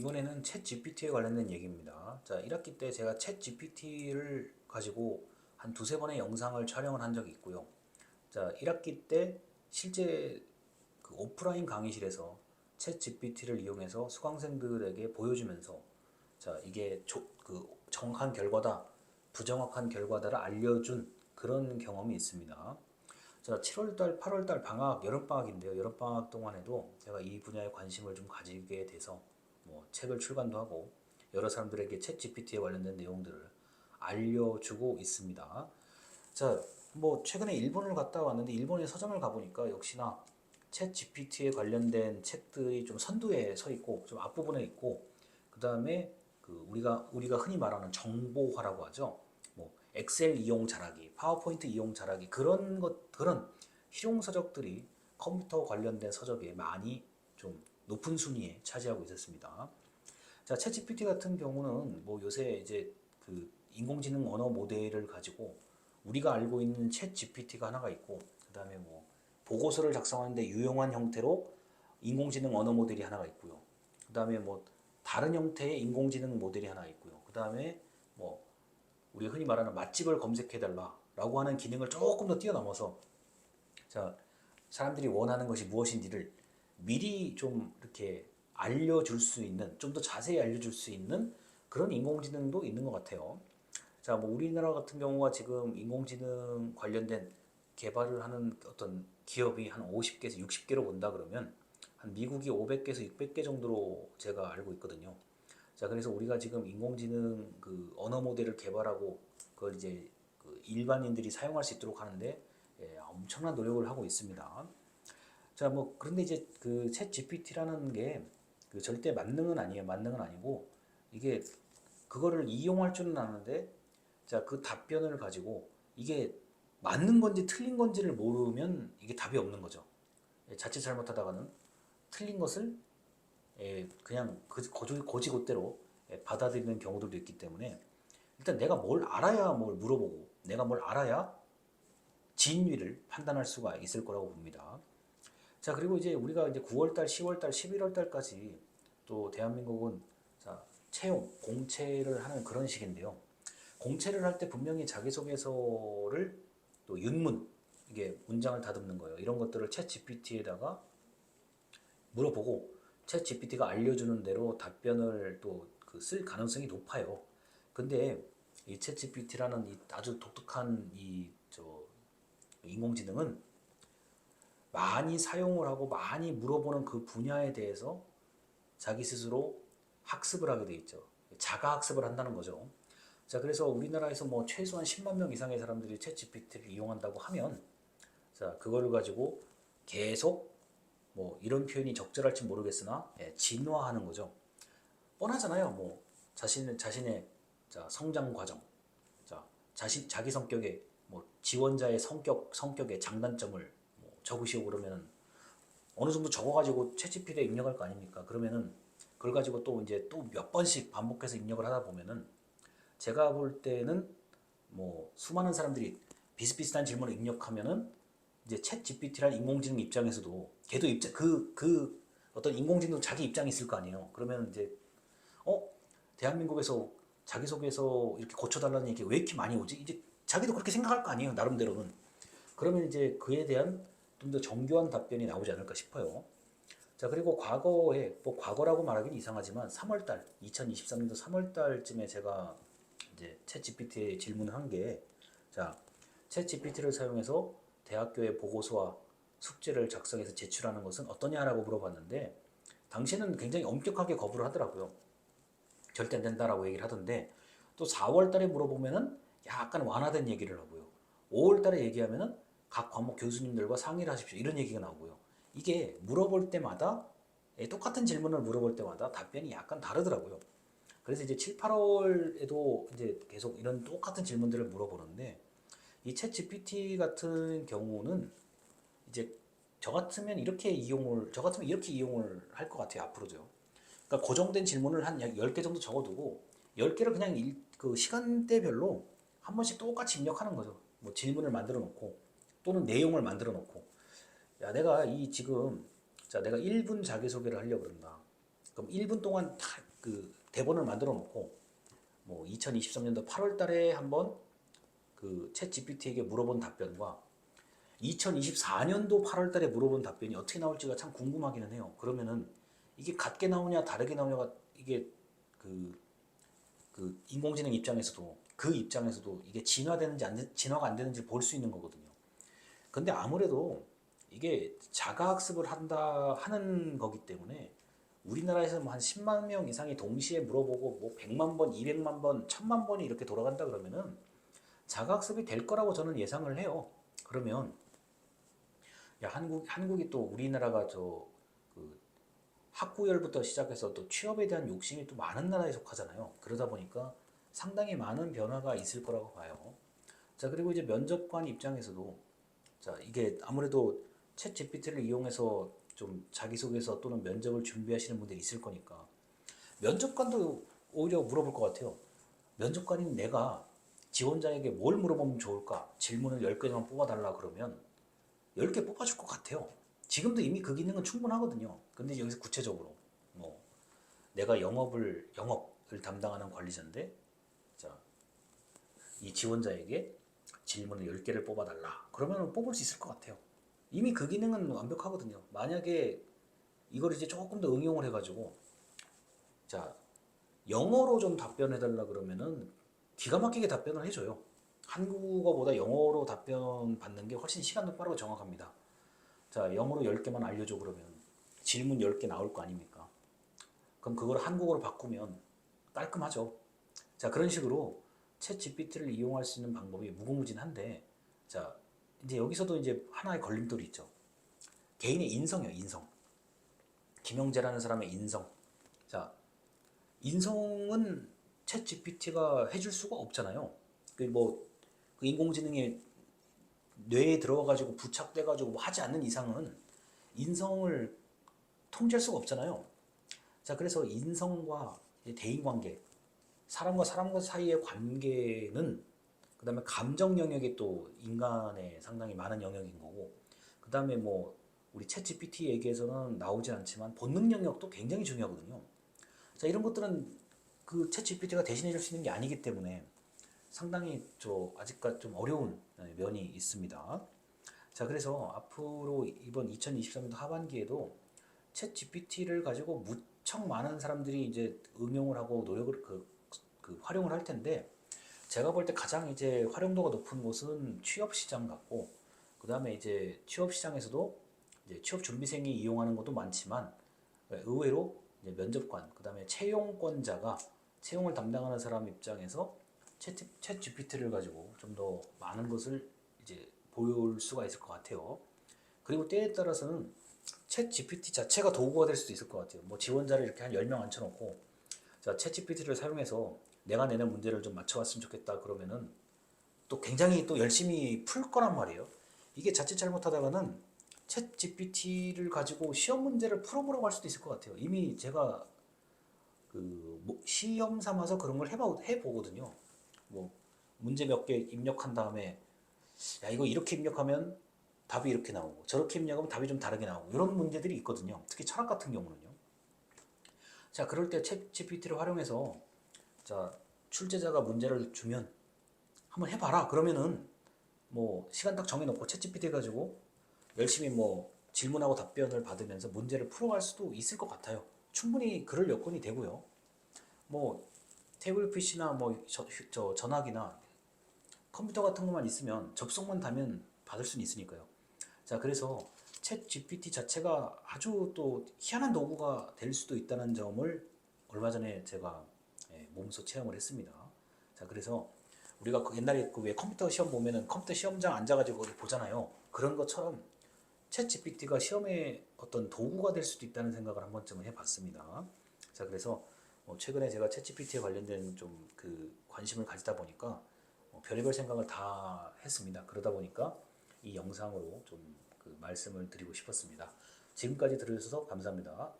이번에는 챗 GPT에 관련된 얘기입니다. 자, 1학기 때 제가 챗 GPT를 가지고 한 두세 번의 영상을 촬영을 한 적이 있고요. 자, 1학기 때 실제 그 오프라인 강의실에서 챗 GPT를 이용해서 수강생들에게 보여주면서 자, 이게 정확한 결과다, 부정확한 결과다를 알려준 그런 경험이 있습니다. 자, 7월달, 8월달 방학, 여름방학인데요. 여름방학 동안에도 제가 이 분야에 관심을 좀 가지게 돼서 뭐 책을 출간도 하고 여러 사람들에게 챗 GPT에 관련된 내용들을 알려주고 있습니다. 자, 뭐 최근에 일본을 갔다 왔는데 일본의 서점을 가보니까 역시나 챗 GPT에 관련된 책들이 좀 선두에 서 있고 좀 앞부분에 있고 그 다음에 그 우리가 흔히 말하는 정보화라고 하죠. 뭐 엑셀 이용 잘하기, 파워포인트 이용 잘하기 그런 실용 서적들이 컴퓨터 관련된 서적에 많이 좀 높은 순위에 차지하고 있었습니다. 자, 챗GPT 같은 경우는 뭐 요새 이제 그 인공지능 언어 모델을 가지고 우리가 알고 있는 챗GPT가 하나가 있고 그다음에 뭐 보고서를 작성하는데 유용한 형태로 인공지능 언어 모델이 하나가 있고요. 그다음에 뭐 다른 형태의 인공지능 모델이 하나 있고요. 그다음에 뭐 우리가 흔히 말하는 맛집을 검색해달라라고 하는 기능을 조금 더 뛰어넘어서 자, 사람들이 원하는 것이 무엇인지를 미리 좀 이렇게 알려줄 수 있는, 좀 더 자세히 알려줄 수 있는 그런 인공지능도 있는 것 같아요. 자, 뭐 우리나라 같은 경우가 지금 인공지능 관련된 개발을 하는 어떤 기업이 한 50개에서 60개로 본다 그러면 한 미국이 500개에서 600개 정도로 제가 알고 있거든요. 자, 그래서 우리가 지금 인공지능 그 언어 모델을 개발하고 그걸 이제 그 일반인들이 사용할 수 있도록 하는데 엄청난 노력을 하고 있습니다. 자, 뭐 그런데 이제 그 챗 GPT라는 게 그 절대 만능은 아니에요. 만능은 아니고 이게 그거를 이용할 줄은 아는데 자, 그 답변을 가지고 이게 맞는 건지 틀린 건지를 모르면 이게 답이 없는 거죠. 자칫 잘못하다가는 틀린 것을 그냥 고지고대로 받아들이는 경우들도 있기 때문에 일단 내가 뭘 알아야 뭘 물어보고 내가 뭘 알아야 진위를 판단할 수가 있을 거라고 봅니다. 자, 그리고 이제 우리가 이제 9월달, 10월달, 11월달까지 또 대한민국은 자, 채용, 공채를 하는 그런 시기인데요. 공채를 할 때 분명히 자기소개서를 또 윤문, 이게 문장을 다듬는 거예요. 이런 것들을 챗 GPT에다가 물어보고 챗 GPT가 알려주는 대로 답변을 또 그 쓸 가능성이 높아요. 근데 이 챗 GPT라는 이 아주 독특한 인공지능은 많이 사용을 하고 많이 물어보는 그 분야에 대해서 자기 스스로 학습을 하게 돼 있죠. 자가 학습을 한다는 거죠. 자, 그래서 우리나라에서 뭐 최소한 10만 명 이상의 사람들이 챗 GPT를 이용한다고 하면 자, 그거를 가지고 계속 뭐 이런 표현이 적절할지 모르겠으나 진화하는 거죠. 뻔하잖아요. 뭐 자신의 자, 성장 과정, 자, 자기 성격의 뭐 지원자의 성격의 장단점을 뭐 적으시고 그러면은 어느 정도 적어가지고 채찌피디에 입력할 거 아닙니까? 그러면은 그걸 가지고 또 이제 또 몇 번씩 반복해서 입력을 하다 보면은 제가 볼 때는 뭐 수많은 사람들이 비슷비슷한 질문을 입력하면은 이제 챗 GPT라는 인공지능 입장에서도 걔도 그 어떤 인공지능도 자기 입장이 있을 거 아니에요. 그러면 이제 어 대한민국에서 자기소개서 이렇게 고쳐달라는 얘기 왜 이렇게 많이 오지? 이제 자기도 그렇게 생각할 거 아니에요. 나름대로는. 그러면 이제 그에 대한 좀 더 정교한 답변이 나오지 않을까 싶어요. 자, 그리고 과거에, 뭐 과거라고 말하기는 이상하지만 3월달, 2023년도 3월달쯤에 제가 이제 챗 GPT에 질문을 한 게, 자, 챗 GPT를 사용해서 대학교의 보고서와 숙제를 작성해서 제출하는 것은 어떠냐라고 물어봤는데, 당시에는 굉장히 엄격하게 거부를 하더라고요. 절대 안 된다라고 얘기를 하던데, 또 4월 달에 물어보면은 약간 완화된 얘기를 하고요. 5월 달에 얘기하면은 각 과목 교수님들과 상의를 하십시오. 이런 얘기가 나오고요. 이게 물어볼 때마다 똑같은 질문을 물어볼 때마다 답변이 약간 다르더라고요. 그래서 이제 7, 8월에도 이제 계속 이런 똑같은 질문들을 물어보는데 이 챗 GPT 같은 경우는 이제 저 같으면 이렇게 이용을 할 것 같아요. 앞으로죠. 그러니까 고정된 질문을 한 약 10개 정도 적어두고 10개를 그냥 그 시간대별로 한 번씩 똑같이 입력하는 거죠. 뭐 질문을 만들어 놓고 또는 내용을 만들어 놓고 야, 내가 이 지금 자, 내가 1분 자기소개를 하려고 그런다. 그럼 1분 동안 다 그 대본을 만들어 놓고 뭐 2023년도 8월 달에 한번 그 챗 GPT에게 물어본 답변과 2024년도 8월 달에 물어본 답변이 어떻게 나올지가 참 궁금하기는 해요. 그러면은 이게 같게 나오냐 다르게 나오냐가 이게 그, 그 인공지능 입장에서도 그 입장에서도 이게 진화되는지 진화가 안 되는지 볼 수 있는 거거든요. 근데 아무래도 이게 자가학습을 한다 하는 거기 때문에 우리나라에서 뭐 한 10만 명 이상이 동시에 물어보고 뭐 100만 번, 200만 번, 1000만 번이 이렇게 돌아간다 그러면은 자가학습이 될 거라고 저는 예상을 해요. 그러면 야, 한국이 또 우리나라가 그 학구열부터 시작해서 또 취업에 대한 욕심이 또 많은 나라에 속하잖아요. 그러다 보니까 상당히 많은 변화가 있을 거라고 봐요. 자, 그리고 이제 면접관 입장에서도 자, 이게 아무래도 챗 GPT를 이용해서 좀 자기소개서 또는 면접을 준비하시는 분들이 있을 거니까 면접관도 오히려 물어볼 것 같아요. 면접관인 내가 지원자에게 뭘 물어보면 좋을까? 질문을 10개만 뽑아달라 그러면 10개 뽑아줄 것 같아요. 지금도 이미 그 기능은 충분하거든요. 근데 여기서 구체적으로 뭐 내가 영업을 담당하는 관리자인데 자, 이 지원자에게 질문을 10개를 뽑아달라. 그러면 뽑을 수 있을 것 같아요. 이미 그 기능은 완벽하거든요. 만약에 이걸 이제 조금 더 응용을 해가지고 자, 영어로 좀 답변해달라 그러면은 기가 막히게 답변을 해줘요. 한국어보다 영어로 답변 받는 게 훨씬 시간도 빠르고 정확합니다. 자, 영어로 10개만 알려줘 그러면 질문 10개 나올 거 아닙니까? 그럼 그걸 한국어로 바꾸면 깔끔하죠. 자, 그런 식으로 챗 GPT를 이용할 수 있는 방법이 무궁무진한데 자, 이제 여기서도 이제 하나의 걸림돌이 있죠. 개인의 인성이요, 인성. 김영재라는 사람의 인성. 자, 인성은 챗 GPT가 해줄 수가 없잖아요. 그 인공지능의 뇌에 들어가가지고 부착돼가지고 뭐 하지 않는 이상은 인성을 통제할 수가 없잖아요. 자, 그래서 인성과 대인관계, 사람과 사이의 관계는 그 다음에 감정 영역이 또 인간의 상당히 많은 영역인 거고 그 다음에 뭐 우리 챗 GPT 얘기에서는 나오지 않지만 본능 영역도 굉장히 중요하거든요. 자, 이런 것들은 그 챗 GPT가 대신해 줄 수 있는 게 아니기 때문에 상당히 아직까지 좀 어려운 면이 있습니다. 자, 그래서 앞으로 이번 2023년도 하반기에도 챗 GPT를 가지고 무척 많은 사람들이 이제 응용을 하고 노력을 그 활용을 할 텐데 제가 볼 때 가장 이제 활용도가 높은 곳은 취업 시장 같고 그 다음에 이제 취업 시장에서도 이제 취업 준비생이 이용하는 것도 많지만 의외로 이제 면접관 그 다음에 채용권자가 채용을 담당하는 사람 입장에서 챗 GPT를 가지고 좀 더 많은 것을 이제 보일 수가 있을 것 같아요. 그리고 때에 따라서는 챗 GPT 자체가 도구가 될 수도 있을 것 같아요. 뭐 지원자를 이렇게 한 10명 앉혀놓고 자, 챗 GPT를 사용해서 내가 내는 문제를 좀 맞춰왔으면 좋겠다 그러면은 또 굉장히 또 열심히 풀 거란 말이에요. 이게 자칫 잘못하다가는 챗 GPT를 가지고 시험 문제를 풀어보라고 할 수도 있을 것 같아요. 이미 제가 뭐 시험 삼아서 그런 걸 해보거든요. 뭐 문제 몇 개 입력한 다음에 야 이거 이렇게 입력하면 답이 이렇게 나오고 저렇게 입력하면 답이 좀 다르게 나오고 이런 문제들이 있거든요. 특히 철학 같은 경우는요. 자, 그럴 때 챗 GPT를 활용해서 자, 출제자가 문제를 주면 한번 해봐라. 그러면은 뭐 시간 딱 정해놓고 챗 GPT 가지고 열심히 뭐 질문하고 답변을 받으면서 문제를 풀어갈 수도 있을 것 같아요. 충분히 그럴 여건이 되고요. 뭐 태블릿 PC나 뭐 전화기나 컴퓨터 같은 것만 있으면 접속만 되면 받을 수는 있으니까요. 자, 그래서 챗 GPT 자체가 아주 또 희한한 도구가 될 수도 있다는 점을 얼마 전에 제가 몸소 체험을 했습니다. 자, 그래서 우리가 옛날에 왜 컴퓨터 시험 보면은 컴퓨터 시험장 앉아가지고 보잖아요. 그런 것처럼 챗 GPT가 시험의 어떤 도구가 될 수도 있다는 생각을 한 번쯤은 해봤습니다. 자, 그래서 최근에 제가 챗 GPT에 관련된 좀 그 관심을 가지다 보니까 별의별 생각을 다 했습니다. 그러다 보니까 이 영상으로 좀 그 말씀을 드리고 싶었습니다. 지금까지 들어주셔서 감사합니다.